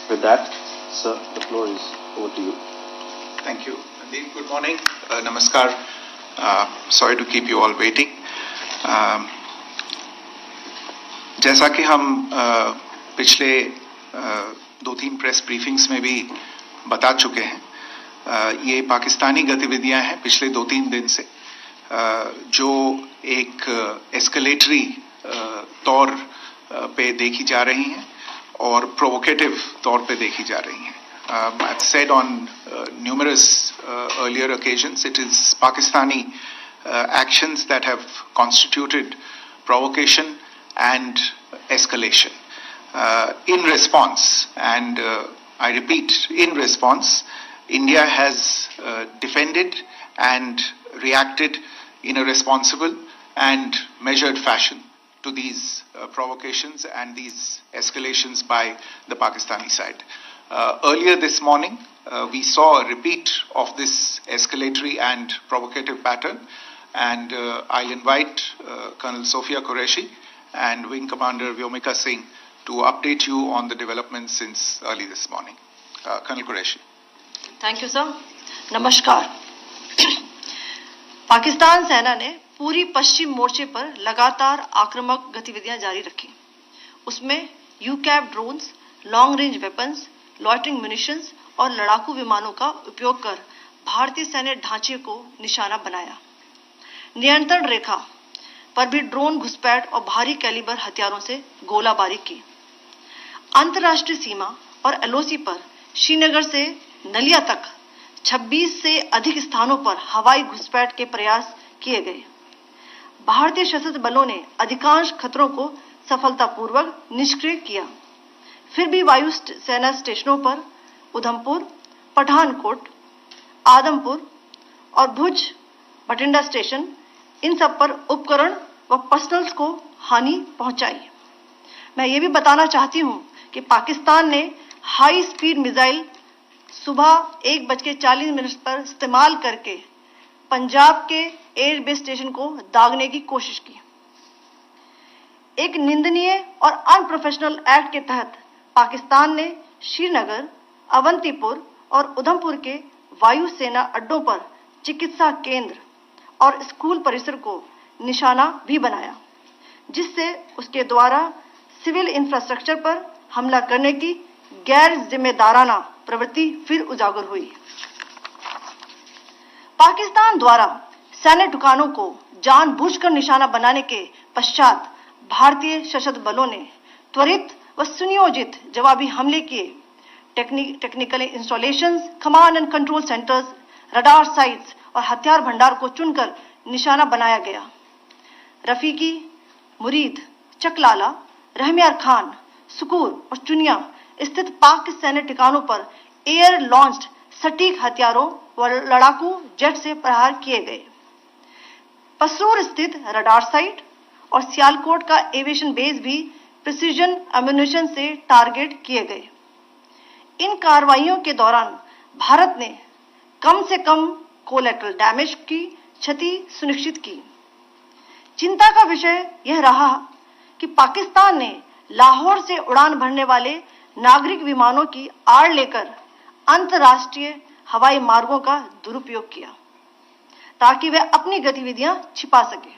With that, sir, the floor is over to you. Thank you, Mandeep. Good morning. Namaskar. Sorry to keep you all waiting. जैसा कि हम पिछले 2-3 press briefings में भी बता चुके हैं, ये पाकिस्तानी गतिविधियां हैं पिछले 2-3 दिन से, जो एक एस्केलेटरी तौर पे देखी जा रही हैं और प्रोवोकेटिव तौर पे देखी जा रही हैं. I've said on numerous earlier occasions, it is Pakistani actions that have constituted provocation and escalation. In response, and I repeat, in response, India has defended and reacted in a responsible and measured fashion to these provocations and these escalations by the Pakistani side. Earlier this morning, we saw a repeat of this escalatory and provocative pattern, and I'll invite Colonel Sophia Qureshi and Wing Commander Vyomika Singh to update you on the developments since early this morning. Colonel Qureshi. Thank you sir. नमस्कार. पाकिस्तान सेना ने पूरी पश्चिम मोर्चे पर लगातार आक्रामक गतिविधियां जारी रखी. उसमें यूकैप drones, long range weapons, loitering munitions और लड़ाकू विमानों का उपयोग कर भारतीय सैन्य ढांचे को निशाना बनाया. नियंत्रण रेखा पर भी ड्रोन घुसपैठ और भारी कैलिबर हथियारों से गोलाबारी की. अंतर्राष्ट्रीय सीमा और एलओसी पर श्रीनगर से नलिया तक 26 से अधिक स्थानों पर हवाई घुसपैठ के प्रयास किए गए. भारतीय सशस्त्र बलों ने अधिकांश खतरों को सफलतापूर्वक निष्क्रिय किया. फिर भी वायु सेना स्टेशनों पर उधमपुर, पठानकोट, आदमपुर और भुज बठिंडा स्टेशन, इन सब पर उपकरण व पर्सनल्स को हानि पहुंचाई. मैं ये भी बताना चाहती हूं कि पाकिस्तान ने हाई स्पीड मिसाइल सुबह 1:40 पर इस्तेमाल करके पंजाब के एयरबेस स्टेशन को दागने की कोशिश की. एक निंदनीय और अनप्रोफेशनल एक्ट के तहत पाकिस्तान ने श्रीनगर, अवंतीपुर और उधमपुर के वायु सेना अड्डों पर चिकित्सा केंद्र और स्कूल परिसर को निशाना भी बनाया, जिससे उसके द्वारा सिविल इंफ्रास्ट्रक्चर पर हमला करने की गैर जिम्मेदाराना प्रवृत्ति फिर उजागर हुई. पाकिस्तान द्वारा सैन्य ठिकानों को जानबूझकर निशाना बनाने के पश्चात भारतीय सशस्त्र बलों ने त्वरित व सुनियोजित जवाबी हमले किए. Technical installations, command and control centres, radar sites और हथियार भंडार को चुनकर निशाना बनाया गया. रफीकी, मुरीद, चकलाला, रहमियार खान, सुकूर और चुनिया स्थित पाक सैन्य ठिकानों पर एयर लॉन्च्ड सटीक हथियारों व लड़ाकू जेट से प्रहार किए गए. पसरूर स्थित रडार साइट और सियालकोट का एविएशन बेस भी प्रिसीजन एम्यूनिशन से टारगेट किए गए. इन कार्रवाइयों के दौरान भारत ने कम से कम कोलैटरल डैमेज की क्षति सुनिश्चित की. चिंता का विषय यह रहा कि पाकिस्तान ने लाहौर से उड़ान भरने वाले नागरिक विमानों की आड़ लेकर अंतर्राष्ट्रीय हवाई मार्गों का दुरुपयोग किया ताकि वे अपनी गतिविधियां छिपा सके.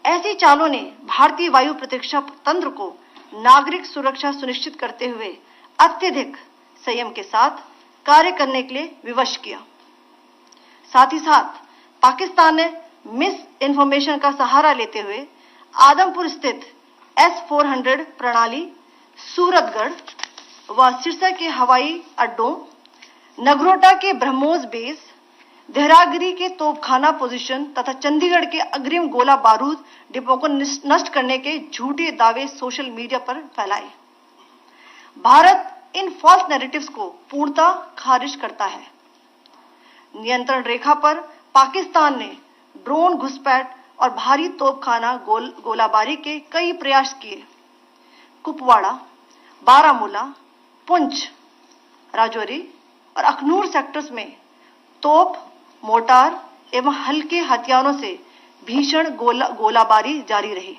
ऐसी चालों ने भारतीय वायु प्रतिरक्षा तंत्र को नागरिक सुरक्षा सुनिश्चित करते हुए अत्यधिक संयम के साथ कार्य करने के लिए विवश किया. साथ ही साथ पाकिस्तान ने मिस इन्फॉर्मेशन का सहारा लेते हुए आदमपुर स्थित S-400 प्रणाली, सूरतगढ़ व सिरसा के हवाई अड्डों, नगरोटा के ब्रह्मोस बेस, देहरागिरी के तोपखाना पोजीशन तथा चंडीगढ़ के अग्रिम गोला बारूद डिपो को नष्ट करने के झूठे दावे सोशल मीडिया पर फैलाए. भारत इन फॉल्स नैरेटिव्स को पूर्णतः खारिज करता है. नियंत्रण रेखा पर पाकिस्तान ने ड्रोन घुसपैठ और भारी तोपखाना गोलाबारी के कई प्रयास किए. कुपवाड़ा, बारामूला, पुंछ, राजौरी और अखनूर सेक्टर्स में तोप, मोर्टार एवं हल्के हथियारों से भीषण गोलाबारी जारी रही.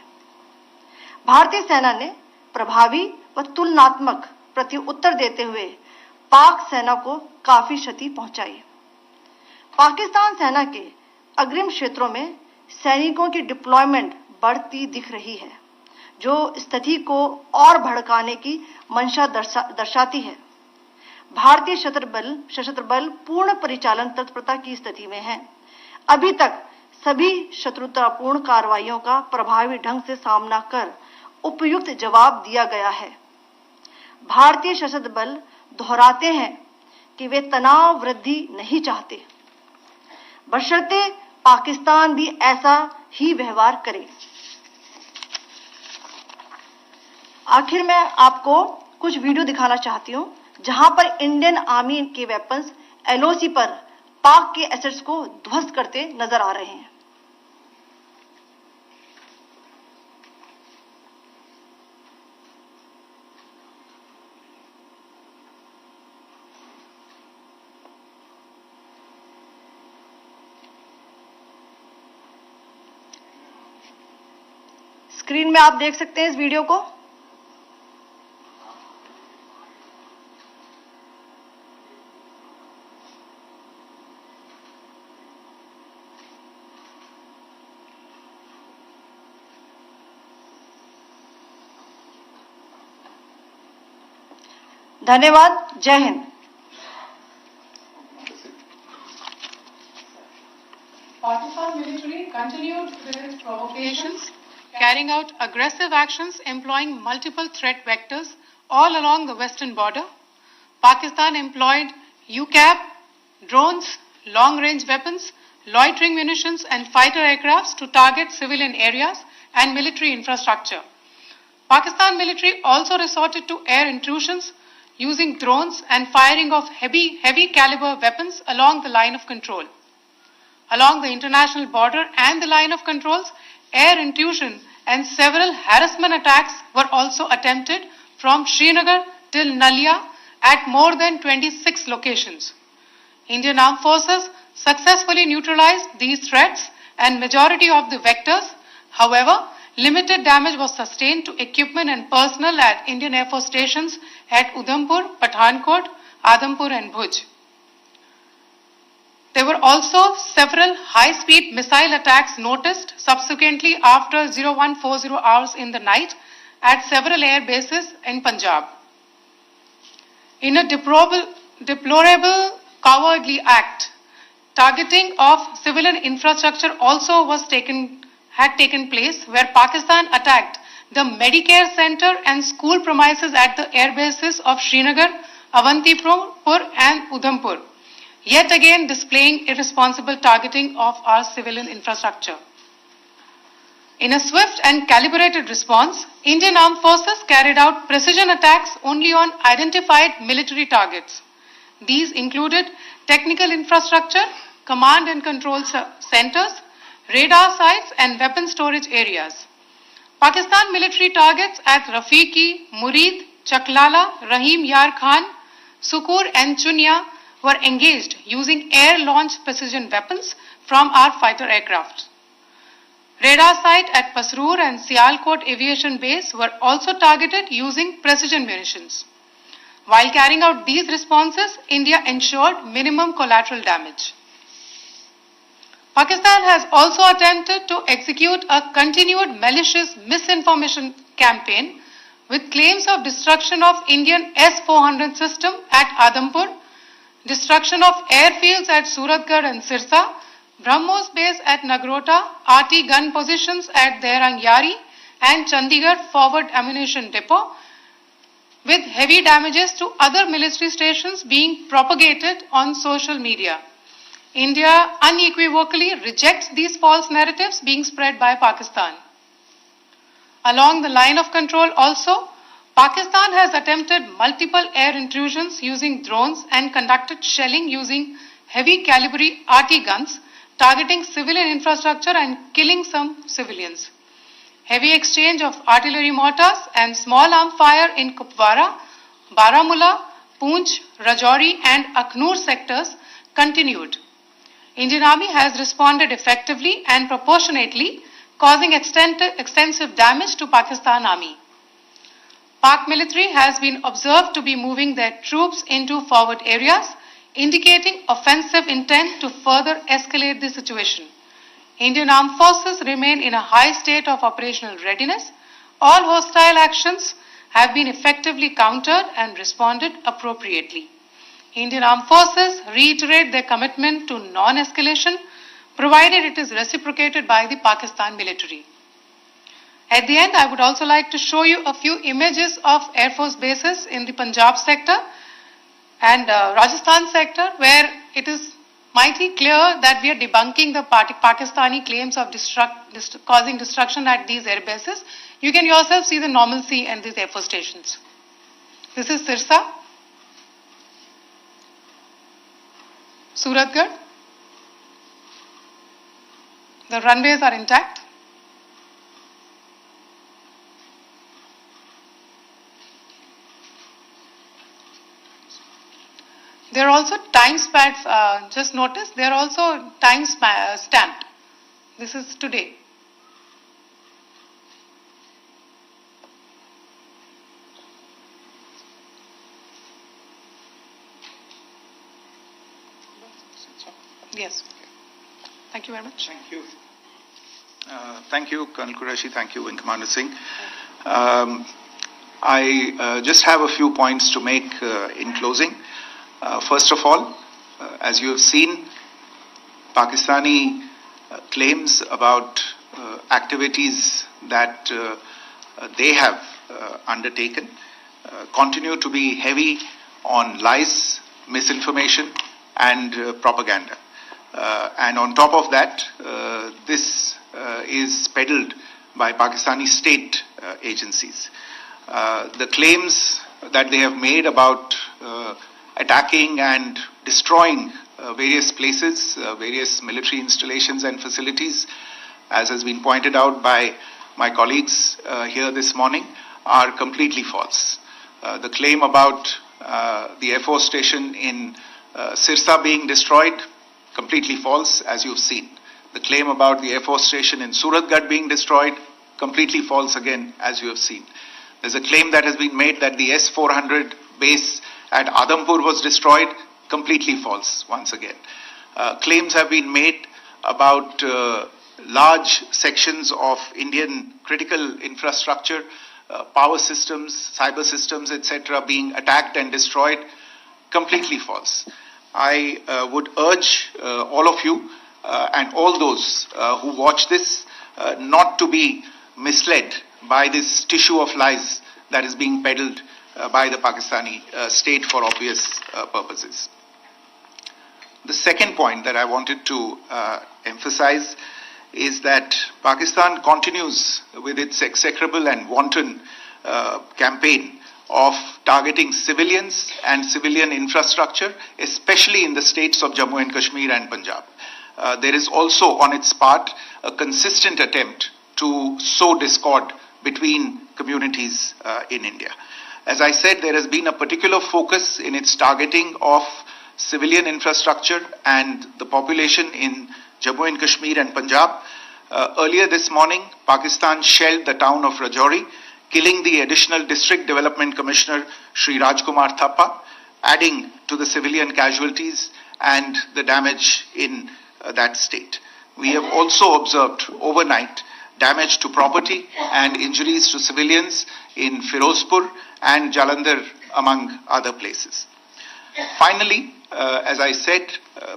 भारतीय सेना ने प्रभावी व तुलनात्मक प्रत्युत्तर देते हुए पाक सेना को काफी क्षति पहुंचाई। पाकिस्तान सेना के अग्रिम क्षेत्रों में सैनिकों की डिप्लॉयमेंट बढ़ती दिख रही है, जो स्थिति को और भड़काने की मंशा दर्शाती है। भारतीय सशस्त्र बल पूर्ण परिचालन तत्परता की स्थिति में है। अभी तक सभी शत्रुतापूर्ण कार्रवाइयों का प्रभावी ढंग से सामना कर उपयुक्त जवाब दिया गया है। भारतीय सशस्त्र बल दोहराते हैं कि वे तनाव वृद्धि नहीं चाहते, बशर्ते पाकिस्तान भी ऐसा ही व्यवहार करे। आखिर मैं आपको कुछ वीडियो दिखाना चाहती हूं, जहां पर इंडियन आर्मी के वेपन्स एलओसी पर पाक के एसेट्स को ध्वस्त करते नजर आ रहे हैं। स्क्रीन में आप देख सकते हैं इस वीडियो को। धन्यवाद। जय Hind. Pakistan military continued with its provocations, carrying out aggressive actions employing multiple threat vectors all along the western border. Pakistan employed UCAP, drones, long-range weapons, loitering munitions and fighter aircrafts to target civilian areas and military infrastructure. Pakistan military also resorted to air intrusions using drones and firing of heavy caliber weapons along the line of control. Along the international border and the line of controls, air intrusion and several harassment attacks were also attempted from Srinagar till Nalia at more than 26 locations. Indian Armed Forces successfully neutralized these threats and majority of the vectors. However, limited damage was sustained to equipment and personnel at Indian Air Force stations at Udhampur, Pathankot, Adampur and Bhuj. There were also several high-speed missile attacks noticed subsequently after 0140 hours in the night at several air bases in Punjab. In a deplorable cowardly act, targeting of civilian infrastructure also had taken place, where Pakistan attacked the Medicare Center and school premises at the air bases of Srinagar, Avantipur and Udhampur, yet again displaying irresponsible targeting of our civilian infrastructure. In a swift and calibrated response, Indian Armed Forces carried out precision attacks only on identified military targets. These included technical infrastructure, command and control centers, radar sites and weapon storage areas. Pakistan military targets at Rafiqi, Murid, Chaklala, Rahim Yar Khan, Sukur and Chunya were engaged using air-launched precision weapons from our fighter aircraft. Radar site at Pasroor and Sialkot Aviation Base were also targeted using precision munitions. While carrying out these responses, India ensured minimum collateral damage. Pakistan has also attempted to execute a continued malicious misinformation campaign with claims of destruction of Indian S-400 system at Adampur, destruction of airfields at Suratgarh and Sirsa, BrahMos base at Nagrota, RT gun positions at Dehrang Yari and Chandigarh forward ammunition depot, with heavy damages to other military stations being propagated on social media. India unequivocally rejects these false narratives being spread by Pakistan. Along the line of control also, Pakistan has attempted multiple air intrusions using drones and conducted shelling using heavy caliber RT guns, targeting civilian infrastructure and killing some civilians. Heavy exchange of artillery mortars and small arm fire in Kupwara, Baramulla, Poonch, Rajouri and Akhnur sectors continued. Indian Army has responded effectively and proportionately, causing extensive damage to Pakistan Army. Pak military has been observed to be moving their troops into forward areas, indicating offensive intent to further escalate the situation. Indian Armed Forces remain in a high state of operational readiness. All hostile actions have been effectively countered and responded appropriately. Indian Armed Forces reiterate their commitment to non-escalation, provided it is reciprocated by the Pakistan military. At the end, I would also like to show you a few images of Air Force bases in the Punjab sector and Rajasthan sector, where it is mighty clear that we are debunking the Pakistani claims of causing destruction at these air bases. You can yourself see the normalcy in these Air Force stations. This is Sirsa, Suratgarh. The runways are intact. There are also time stamps, just notice, they are also time stamped. This is today. Yes. Thank you very much. Thank you. Thank you, Colonel Qureshi. Thank you, Wing Commander Singh. I just have a few points to make in closing. First of all, as you have seen, Pakistani claims about activities that they have undertaken continue to be heavy on lies, misinformation, and propaganda. And on top of that, this is peddled by Pakistani state agencies. The claims that they have made about attacking and destroying various places, various military installations and facilities, as has been pointed out by my colleagues here this morning, are completely false. The claim about the Air Force station in Sirsa being destroyed, completely false, as you've seen. The claim about the Air Force station in Suratgarh being destroyed, completely false again, as you have seen. There's a claim that has been made that the S-400 base at Adampur was destroyed, completely false, once again. Claims have been made about large sections of Indian critical infrastructure, power systems, cyber systems, etc., being attacked and destroyed, completely false. I would urge all of you and all those who watch this not to be misled by this tissue of lies that is being peddled by the Pakistani state for obvious purposes. The second point that I wanted to emphasize is that Pakistan continues with its execrable and wanton campaign of targeting civilians and civilian infrastructure, especially in the states of Jammu and Kashmir and Punjab. There is also on its part a consistent attempt to sow discord between communities in India. As I said, there has been a particular focus in its targeting of civilian infrastructure and the population in Jammu and Kashmir and Punjab. Earlier this morning, Pakistan shelled the town of Rajouri, killing the additional District Development Commissioner, Shri Rajkumar Thappa, adding to the civilian casualties and the damage in that state. We have also observed overnight damage to property and injuries to civilians in Firozpur and Jalandhar, among other places. Finally, as I said,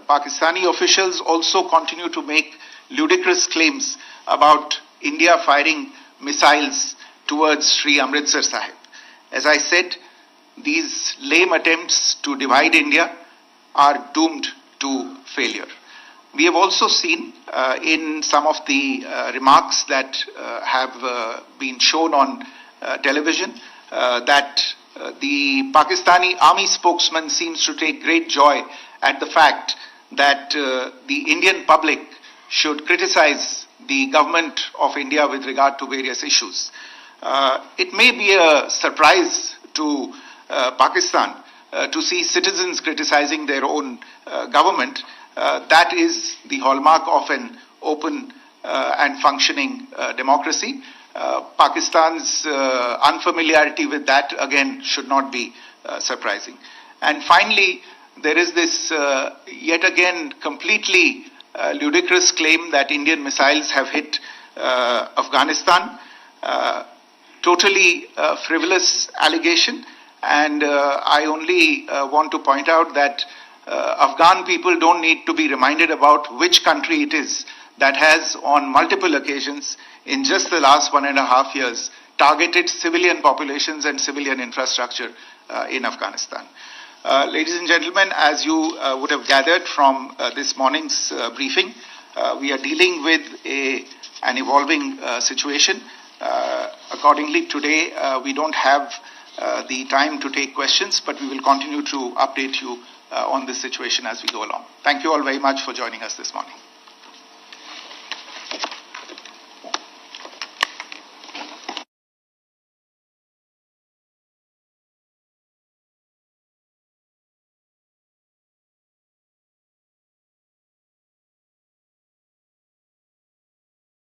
Pakistani officials also continue to make ludicrous claims about India firing missiles towards Sri Amritsar Sahib. As I said, these lame attempts to divide India are doomed to failure. We have also seen in some of the remarks that have been shown on television that the Pakistani army spokesman seems to take great joy at the fact that the Indian public should criticize the government of India with regard to various issues. It may be a surprise to Pakistan to see citizens criticizing their own government. That is the hallmark of an open and functioning democracy. Pakistan's unfamiliarity with that, again, should not be surprising. And finally, there is this yet again completely ludicrous claim that Indian missiles have hit Afghanistan. Totally frivolous allegation. And I only want to point out that Afghan people don't need to be reminded about which country it is that has on multiple occasions in just the last 1.5 years targeted civilian populations and civilian infrastructure in Afghanistan. Ladies and gentlemen, as you would have gathered from this morning's briefing, we are dealing with an evolving situation. Accordingly, today we don't have the time to take questions, but we will continue to update you on this situation as we go along. Thank you all very much for joining us this morning.